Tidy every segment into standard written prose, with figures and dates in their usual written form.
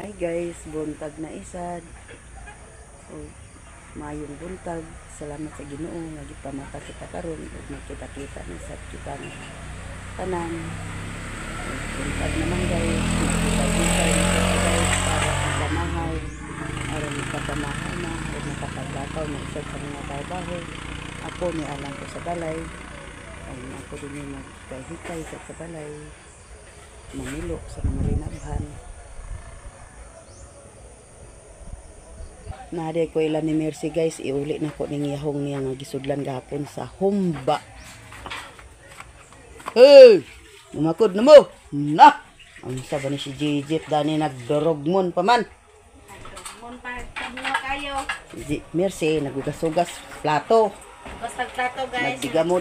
Hi guys, buntag na isad. So, mayong buntag. Salamat sa Ginoo nga gipamata kita karon ug magkita-kita na sa kita ng tanan. Buntag naman guys, magkita-kita na guys para magpamahaw. Aron magpamahaw na, aron makapaglakaw na isa sa mga trabaho. Ako ni alam ko sa balay. Ay ako din yung magkahikay sa balay. Mamilo sa mga rinabhan. Nade ko ilan ni Mercy guys, iuli na ko ning yahong niya nga gisudlan gahapon sa humba. Hey! Umakod na mo! Na! Ang saba ni si Jijit dani nagdorogmon pa man. Nagdorogmon pa kayo. Si Mercy nagugas-ugas plato. Basta plato guys. Digamo.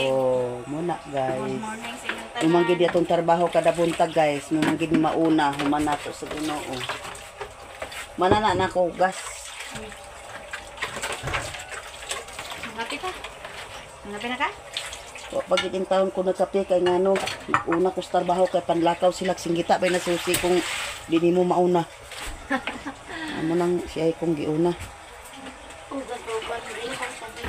Oh, muna guys. Good morning sa inyong tanan. Umanggi di atong trabaho kada buntag guys, umanggi ni mauna humana to sa Ginoo. Manana na ko gas. Ngapi ta? Ngapi na ka? O pagit yung taon ko nagkape kay ngano, una ko sa trabaho kay panlakaw sila singgita bay na susi kung dili mo mauna. Amo nang siya kong giuna. Ugat-ugat din ko sabi.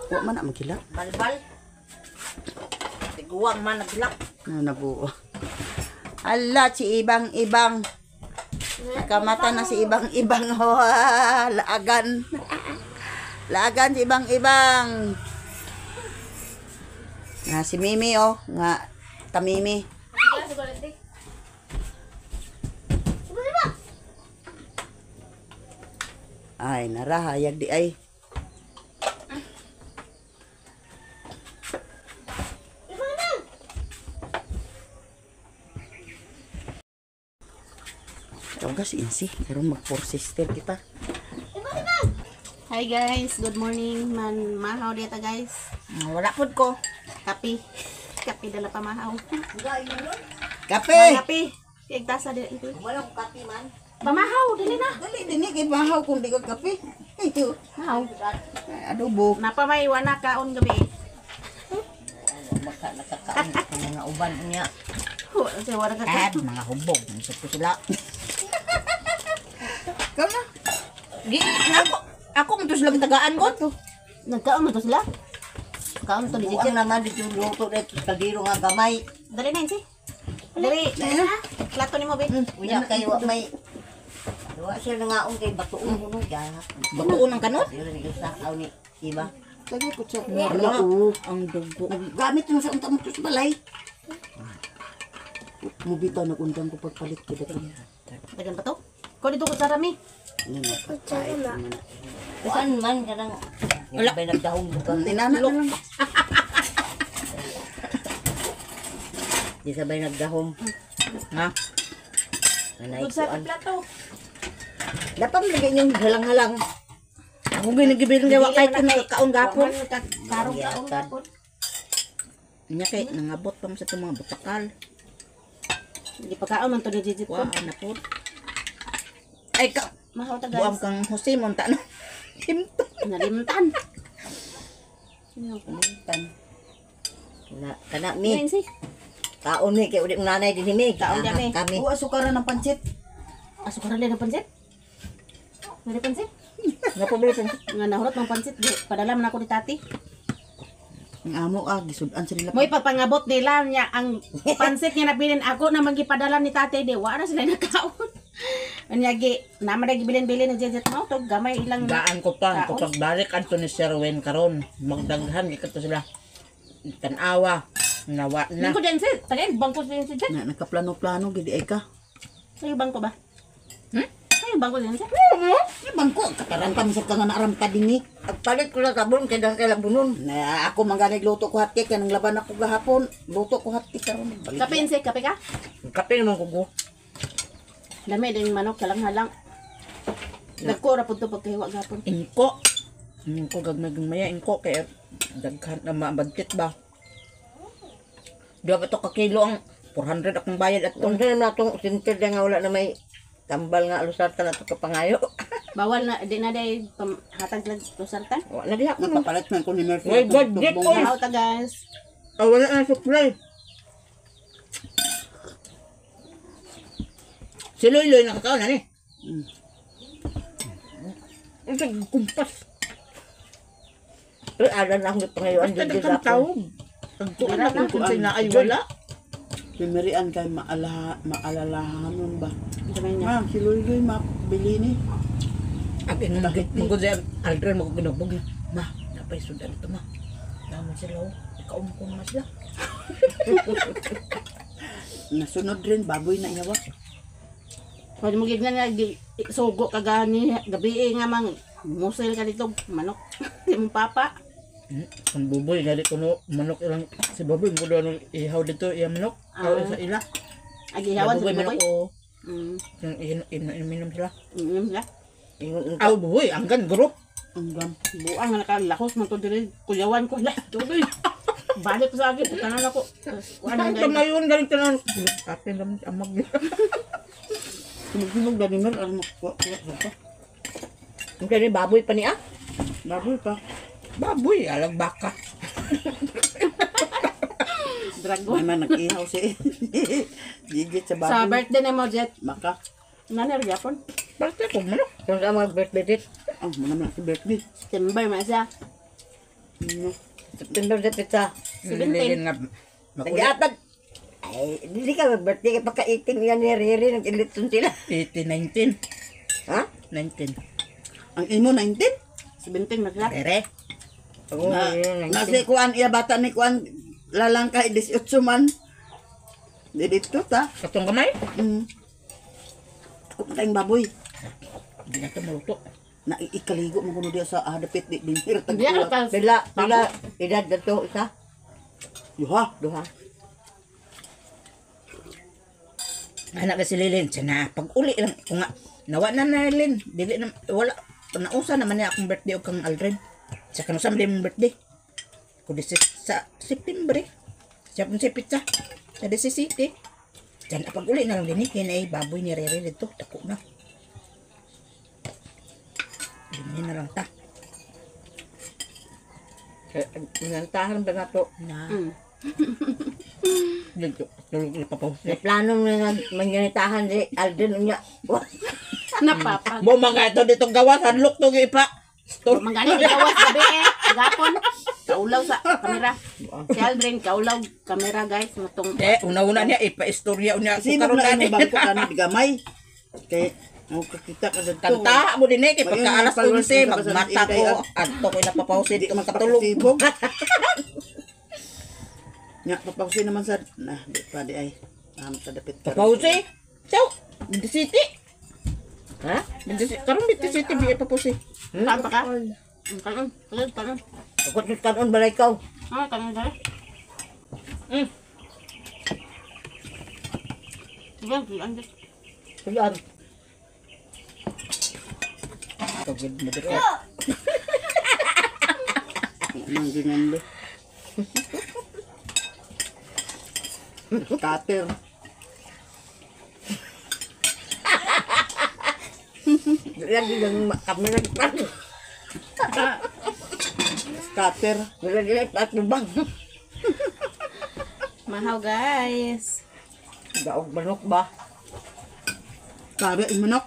Wa man na magilak. Balbal. Tiguang man naglak. Na nabuo. Ala si ibang-ibang. Kamata na si ibang-ibang. Oh, laagan. Laagan si ibang-ibang. Nga si Mimi oh, nga tamimi. Ay, narahayag di ay. Gas insi, pero mag-4 sister kita. Hi guys, good morning. Mahaw dito guys. Wala pod ko. Kapi. Kapi dala pa mahaw. Kape. Kapi. Igtasa dito ito. Wala ko kape man. Pamahaw, dili na. Dali dini kay bahaw kung di ko kape. Ito. Mahaw. Adobo. Napa may wana kaon gabi. Baka nakakaon ko mga uban niya. Sa wala ka. Mga hubog. Sa sila. Kama. Gi ako mo to lang tagaan ko to. Nagkaon mo to sila? Kaon to di Buang naman dito luto dito kaldero nga gamay. Dali na insi. Dali. Plato ni mo be. Unya kayo may wa siya nga kay batuon kuno ya. Batuon ang kanot? Dili sa aw ni iba. Lagi ko sa ang dugo. Gamit mo sa unta mo sa balay. Mubita nagundang ko pagpalit ko dito. Dagan pa to? Ko dito ko sa rami. Ini na pagkait naman. Saan man kanang wala ba nagdahong bukang Ninanalok. di sabay nagdahom ha nanay Good sa kuan plato. dapat lagay yung halang-halang ako ginigibil nga wakay ko na kaon gapon Karong kaon gapon. Nya kay nangabot pa mo sa itong mga butakal. Di pa kaon man to ni Jijit ko. Wa na po. Ay ka Mahaw ta buam guys. kang Jose monta no. Himto. Nalimtan. Tan. kana mi Insi. kaon mi kay udi nanay din mi Kaon dyan, eh. kami Wa sukaran ng pancit. Asukaran din ang pansit. Nari pansit. napabili pa Nga nahurot ng pansit. Di, padala man ako ni tati. Ang amo gisudan sa nila. Mo ipapangabot nila niya ang pansit niya nabilin ako na magipadala ni tate. Di, wala sila nakaon. Anyagi, naman na gibilin-bilin ni Jejit mo. To, gamay ilang Gaan ko pa, kaon. kapag balik anto ni Sherwin karon magdaghan ikato sila tanawa nawa na Ningko din si, tagay, bangko din si Jet. Na nakaplano-plano gid ay ka. Sa'yo bangko ba? Sa'yo bangko din si? Ni bangko kataran kami sa kanga naaram ka dinhi. agpalit ko na sabon kay dang kay labunon Na ako mangganay luto ko hotcake kanang laban ako gahapon. Luto ko hotcake karon balik. Kape insi, kape ka? kape naman ko Dami din manok, kalang-halang. Nagkura po ito pagkahiwa gapon. ingko gagmay-gagmaya ingko kay daghan na mabagkit ba diwa ba to ka kilo ang 400 akong bayad at kung saan na itong sinted nga wala na may tambal nga alusatan na ito kapangayo Bawal na, di na day hatag lang to sartan. Wala diha ko. Napapalit man ko ni Murphy. Wait, God, get Tugbong oy. na. Wow ta guys. Wala na supply. Si Loy nakakaon na ni. Ito kumpas. Pero alam lang yung pangayon. Basta nagkang tawag. Pagtuan na kung sa'yo na ay wala. Pimirian kay maalalahanon ba? Sabi niya. Si Luy makbili ni. Ang inumagit mo ko siya. Aldrin mo ko ginabog. Ma, napay sudan ito ma. Naman sila o. Ikaw mo kong mas lang. Nasunod rin, baboy na iyawa. Pwede mo gignan nga, sugo ka gani, gabi nga mang musil ka dito, manok. Di mong papa. Ang buboy, nga di ko no, manok ilang, si baboy, mo doon ihaw dito, iya manok, Ah. sa ila. Agihawan sa Baboy, manok buboy. o, Mm. yung ininom sila. Sila. Aw, buboy, anggan, group. Ang gam. Buang nga nakalakos man to diri, kuyawan ko. Tuloy. Balik ko sa akin, tanan ako. Kuan Ang nga. tamayon, galing tanan. Akin naman, amag niya. Sinog-sinog dali mer, ano kuha sa Ang kaya baboy pa niya? baboy pa. Baboy, alang baka. Dragon. May man nag-ihaw si Gigit sa baboy. Sa birthday na mo, Jet. Maka. Naner yapon. Basta ko, manok. Kung sa mga birthday date. Oh, muna man si birthday. September man siya. Ano? September sa pizza. 17. nga. Nag-iatag. Ay, hindi ka mag-birthday ka pagka-18 yan ni Riri, nag-ilitson sila. 18, 19. Ha? 19. Ang imo 19? 17 na siya. Tere. Oo, Na si Kuan, iya bata ni Kuan, lalang kay 18 man. Di dito ta. Katong kamay? Kung tayong baboy. Hindi na ito maluto. Na ikaligo mo kuno diya sa dapit di dinhir tag Hindi kuwa. ka Pila edad dato isa? Duha. Anak na si Lilin, siya na pag-uli lang. Kung nga, nawa na na Lilin. Dili na, wala. Nausa naman niya akong birthday o kang Aldrin. Sa kanusam din mong birthday. Kung sa September eh. Siya pun si pizza. Sa 17 eh. Diyan na pag-uli na lang din eh. Yan ay baboy ni Rere dito. Dako na. Ganyan na lang ta. Nantahan ba na to? Na. Dito. Tulog na pa po. May plano nga manganitahan si Alden niya. Napapag. Mo mga ito ditong gawas. Hadlok to ipa. Manggaling gawas gabi gapon. Kaulaw sa kamera. Si Aldrin kaulaw kamera guys, matong Una-una niya ipa-istorya niya. Sino na yung bangko ka ni gamay? Kay kakita ka dito. Kanta mo din eh, kay pagka alas 11, Magmata magmata ko, adto ko napapausin, Di ito ka makatulog. makapagtibog. Nga, papausin naman sa... Nah, di pa di ay. Sa dapit ka. Papausin? So, Binti City. Ha? Karong Binti City, biya papausin. Saan pa ka? Kanon. Ako kanon balay ikaw. Ah, kanon dali. Sige, andes. Kuyan. Tugid mo dito. Nang ganyan lo. Cutter. Lagi lang kami nagpag. Cutter. Lagi lang patubang. Mahaw guys. Daog manok ba? Sabi, yung manok.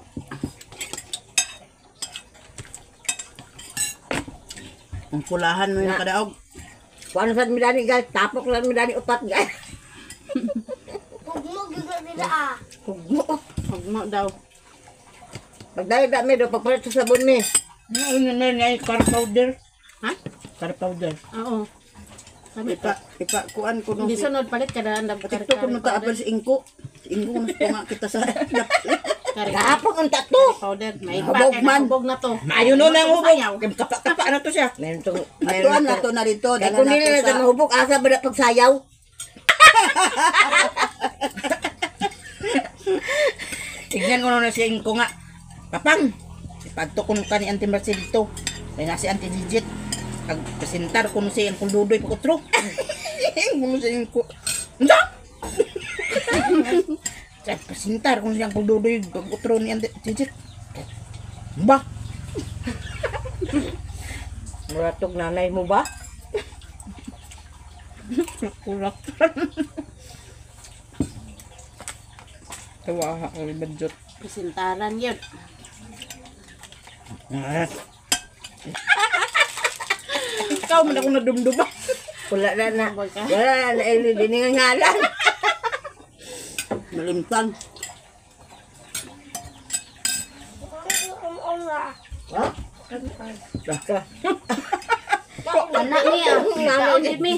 Ang kulahan mo yung kadaog. Kuan sa midani guys, tapok lang midani upat guys. Hugmo daw. Pagdali dami do papalit sa sabon ni. Ano na na car powder? Ha? Car powder. Oo. Sabi Ipa, kuan ko nung Hindi sunod palit kada andam Ito ko nung taapal si Inko. Si Inko kung nga kita sa Kahapon ang tato. powder. May Hubog pa man. hubog na to. Mayo no nang hubog. Sayaw. Kapa na to siya. Meron tong Atuan na to na rito. Kaya Dala kung na hindi to na sa... sa mahubog, asa ba na pagsayaw? Tignan ko na siya ko nga. Papang! Ipadto ko nung kani Auntie Marcel dito. Kaya nga si Auntie Digit. Pag presentar ko nung siya ang kuldudoy pagkutro. Kung siya yung ko. Ano? Sa presentar ko siya ang kuldudoy pagkutro ni Auntie Digit. Ba? Muratog nanay mo ba? Kulak. Tawa ang libadjot. Presintaran yun. Ikaw man ako nadumduma. Wala na. Boy ka. Wala na din nga ngalan. Malimtan. Ha? Baka. Anak niya. Kaon din mi.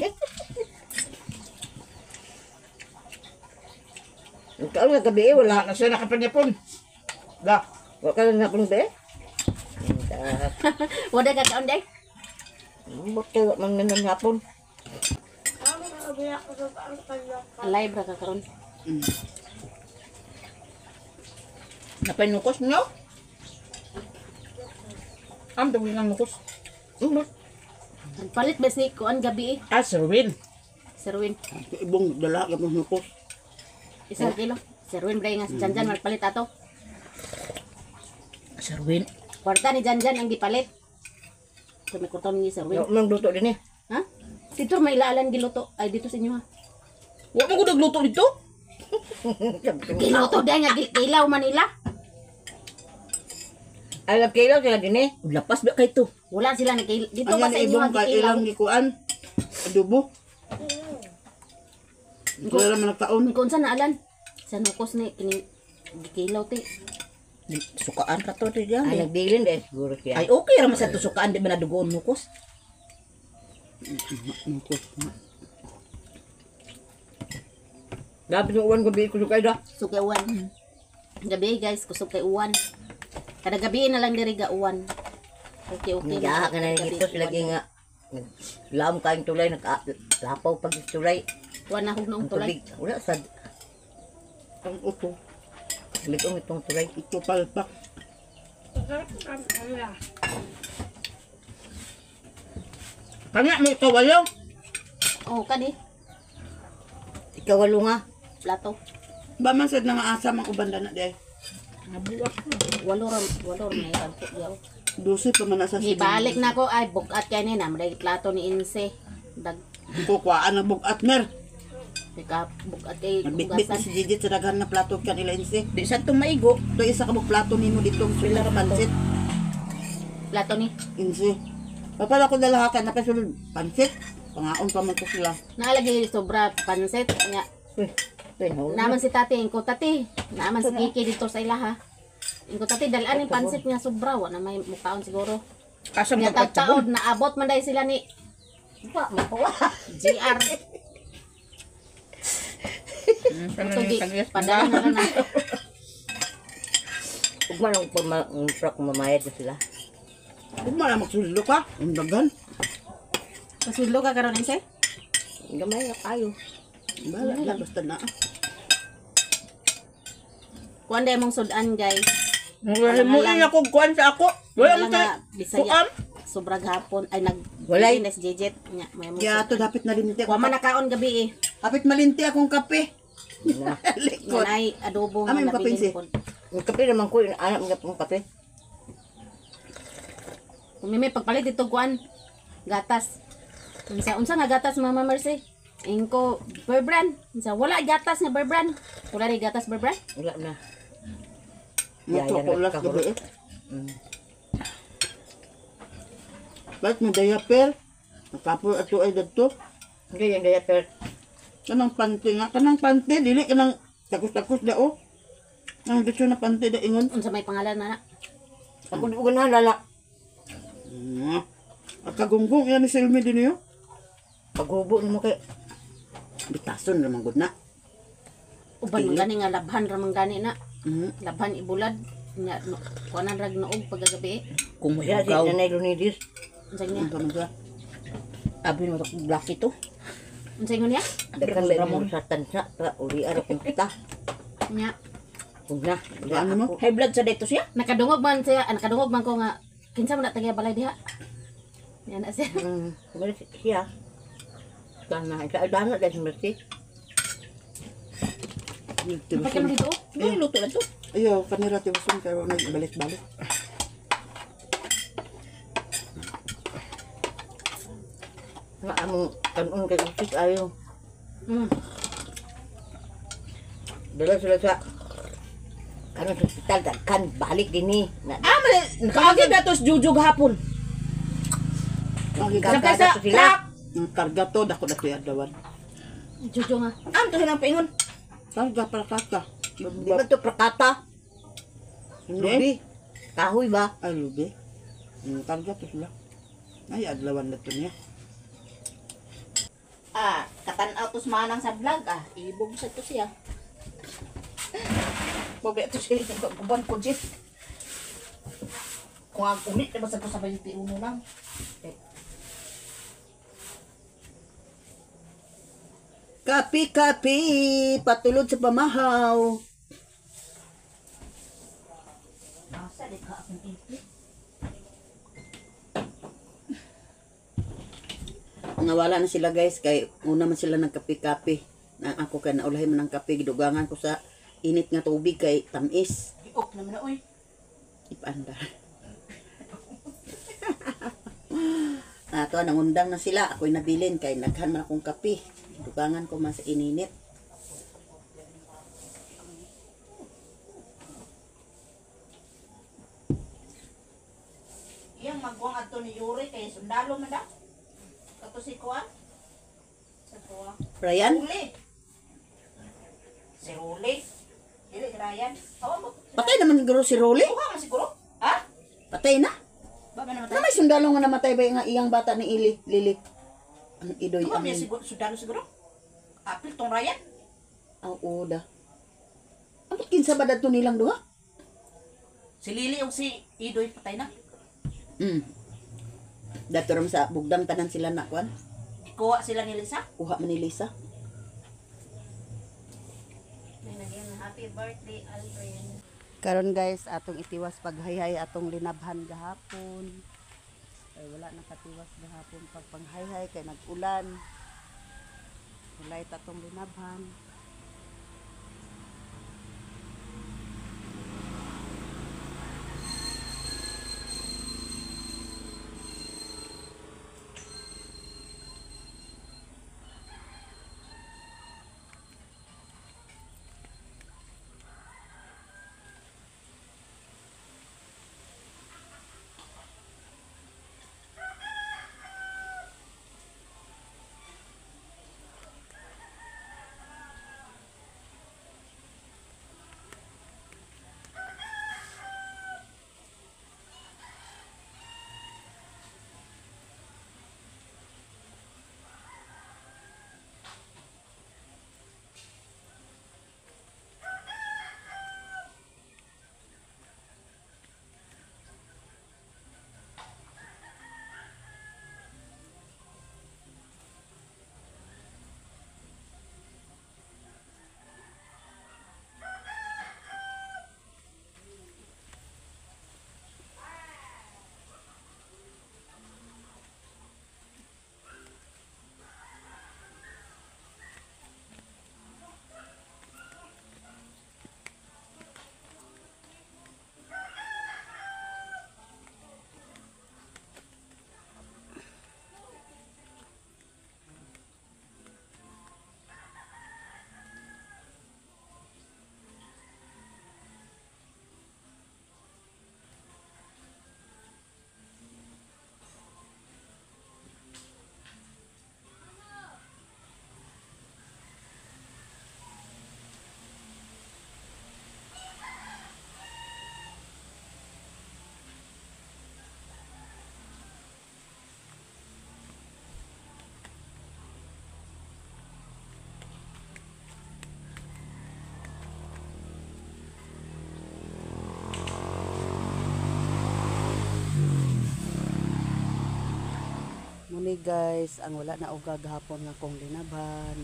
Ikaw nga gabi wala na siya nakapanyapon. Da. Wala ka lang napon be? Wala ka kaon day. Bakit man nanapon? Alive ra ka karon. Napanukos nyo? Ang dawin ang nukos. Palit ba si kuan gabi eh. Ah, Sirwin. Sirwin. Ibong dala ka mong nukos. Isang kilo. Sirwin bray nga si Janjan magpalit ato. Sirwin. Kwarta ni Janjan ang gipalit. So may kurton ni Sirwin. Mang luto din eh. Ha? Dito may ilaalan giluto. Ay dito sa inyo ha. Huwag mo ko nagluto dito? Giluto dahil nga gilaw Manila. Alam kayo sila din eh. Lapas ba kayo to? Wala sila dito Ang pa yan sa inyo ibong nga ka gilaw. ilang gikuan. Adobo. Ito naman nagtaon. Kung saan naalan? Sa nukos ni kining gikilaw ti. Sukaan ka to diyan. Ay, nagbilin dahil siguro siya. Ay okay raman sa tusukaan di ba nadugoon nukos? Nukos. Gabi ng uwan gabi ko kayo da. Sukay uwan. Gabi guys, kusog kay uwan. Kada gabi na lang diri ga uwan. Okay. Nagaha ka na Gabi, dito sila uwan. nga. Lam kaing tulay, naglapaw pag tulay. Uwan na hugno Ang tulay. tubig, wala sa Ang upo. litong itong tulay. Ito palpak. Kanya may kawayo. Oh, kani Ikaw walo nga. plato. Ba man sad nga asam ang ubanda na day. Walo ram na yan ko yaw. 12 pa man sa Ibalik na ko ay bukat kay ni na may plato ni Inse. Dag kukuhaan na bugat mer. pika bukat kay Nagbitbit na bugasan. si Gigi sa daghan na plato kan ila inse. Di sa itong maigo. Ito isa ka bug plato nimo dito sila ra pansit Plato ni. inse. Papala ko dalahakan na pasulod pansit. Pangaon pa man ko sila. Naalagay sobra pansit nya. Naman si Tati, ingko Tati. Naman si Kiki dito sa ilaha. Ingko Tati dalan yung pansit nga sobra wa na may mukaon siguro. Kasang Nya magkatsagon. taon naabot man dai sila ni GR. Ito di padala na lang na. Huwag man ang pag mamayad na sila. Kung mala magsulilo ka, ang daghan. Pasudlo ka karon Inse? Gamay na kayo. Bala lang basta na. Kuan day mong sudan guys. Mo iya kog kuan sa ako. Wala Wala mo nga kay Bisaya. kuan. Sobrang hapon ay nag Walay. Ines Jejet nya may mo. Ya to dapat malinti Wa ako. man nakaon gabi eh. Dapat malinti akong kape. Likod. Nanay adobo nga Amay mo kape, Inse? nabilin pod. Ang kape naman ko, anak mga pang kape. Kung may pagpalit dito kuan gatas. Unsa nga gatas Mama Mercy? Ingko Bear Brand. Unsa wala gatas nga Bear Brand. Wala ri gatas Bear Brand. Wala na. Mato ko ulas gabi eh. Ba't may diaper? Nakapoy ato ay dadto. Hindi yung diaper. Kanang pante nga. Kanang pante. Dili kanang takos-takos da o. Ang gusto na pante da ingon. Unsa may pangalan na? Ako di ko na halala. At kagunggong yan ni Selmi din yun. Paghubo mo kay Bitason naman gud na. Uban man gani nga labhan ra man gani na. Mhm. Labhan ibulad nya no, kuanan rag noog pagagabi. Kung siya si magaw. Nanay Lunidis. Unsa niya? Ang kamang ka. Abi mo tak black ito. Unsa ingon niya? Dakan ba mo sa tansa. Uli araw kong kita. Nya Huwag na. Ano mo? High blood sa dito siya. nakadungog man siya, nakadungog man ko nga kinsa man na tagiya balay diha. Yan na siya. Kumalit siya. Sana. Sa dana dahil si Mercy. Bakit mo dito? May luto na to. Ayaw, kanira tiwason kayo may balik-balik. Nga among kanon kay usik ayo. Dala sila sa kanon sa hospital kan balik dinhi. Na Nakaagad na to sa Jujug hapon. karga Sa to sila. Ang karga to, dako na kuya dawan. Jojo nga. To silang paingon. Karga para kaka. Di ba to prakata? Lubi. Kahoy ba? Ay, lubi. Karga to sila. Ay, adlawan na to niya. Katanaw to manang sa vlog ibog sa to siya. Bagay to siya kuban ko jit. Kung ang ulit na basta ko sa 21 lang. Kapi, patulod sa pamahaw. Asa di ka akong ipi. Nawala na sila guys, kay una man sila nagkapi-kapi. Na ako kay naulahin man ng kape, gidugangan ko sa init nga tubig kay tamis. Giok naman na oy. Ipanda. Ato, nangundang na sila. Ako'y nabilin kay naghan man akong kape. Dugangan ko man sa ininit. Iyang magwang adto ni Yuri kay sundalo man daw. Kato si Kuan. Sa Kuan. Ryan, Ruli. Si Ruli. Dili si Ryan. Awa mo. patay naman siguro si Rolly. Kuha man siguro. Ha? Patay na. Ba man Na namatay? may sundalo nga namatay ba yung iyang bata ni Lili? Ang idoy Kuha ang... man siguro sundalo siguro. Apil tong Ryan. Ang uda. Ang kinsa ba dato nilang duha? Si Lili o si Idoy patay na. Dato ram sa bugdam tanan sila na kuan. Kuha sila ni Lisa. Kuha man ni Lisa. Happy birthday Aldrin. Karon guys, atong itiwas paghayhay atong linabhan gahapon. Ay wala nakatiwas gahapon pag panghayhay kay nag-ulan. Ulay tatong linabhan. Muni guys, ang wala na og gahapon nga kong linabhan.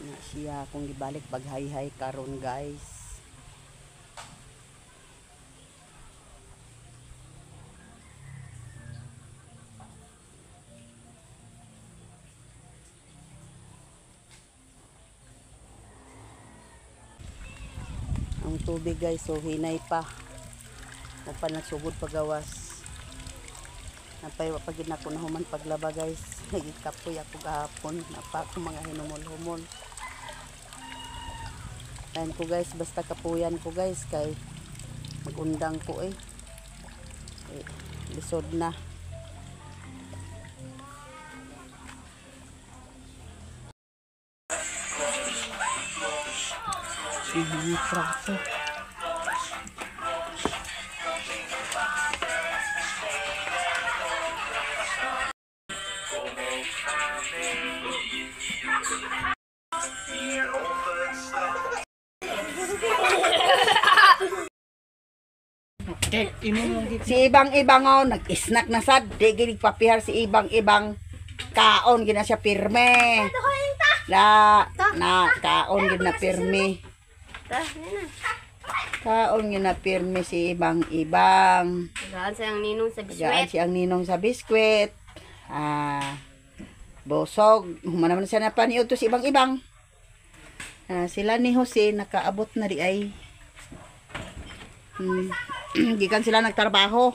Na siya kung gibalik paghayhay karon guys. Ang tubig guys, so hinay pa. O pa nagsugod pagawas. Napay wa pagid nako na human paglaba guys. Nagikapoy ako gahapon. Napa ako mga hinumol-humol. Ayan ko guys, basta kapuyan ko guys kay magundang ko lisod na. Praso. Si ibang-ibang nag-snack na sad, di gini papihar si ibang-ibang kaon gina siya pirme. Na kaon gina pirme. Kaon gina pirme si ibang-ibang. Gaan sa ang ninong sa Gaan siyang ninong sa biskwit. Bosog. Humanaman siya na paniod to si ibang-ibang. Sila ni Jose nakaabot na di ay. Gikan sila nagtrabaho.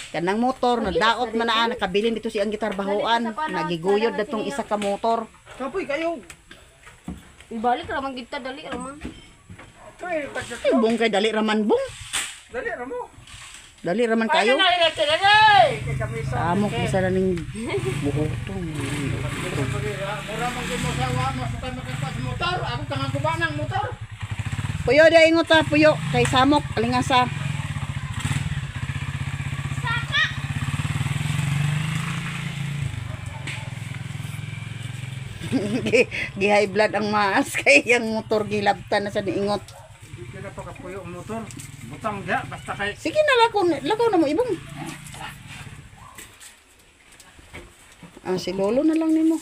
Kanang motor, nadaot man na nakabilin dito si ang gitarbahoan. Nagiguyod datong isa ka motor. Kapoy kayo. Ibalik ramang kita dali ramang. Ay, Ay, bung kay dali raman bung. dali ramo. Dali raman kayo. Amok isa na ning buhotong. Mura man gyud mo sa wa mo sa makapas motor, ako tangang kubanang motor. Puyo da ingot ta, puyo kay samok alingasa. Di high blood ang maas kay yang motor gilabtan na sa niingot. Di ka na pa kapuyo ang motor. Butang dia basta kay Sige na lakaw na mo ibong. Si lolo na lang nimo.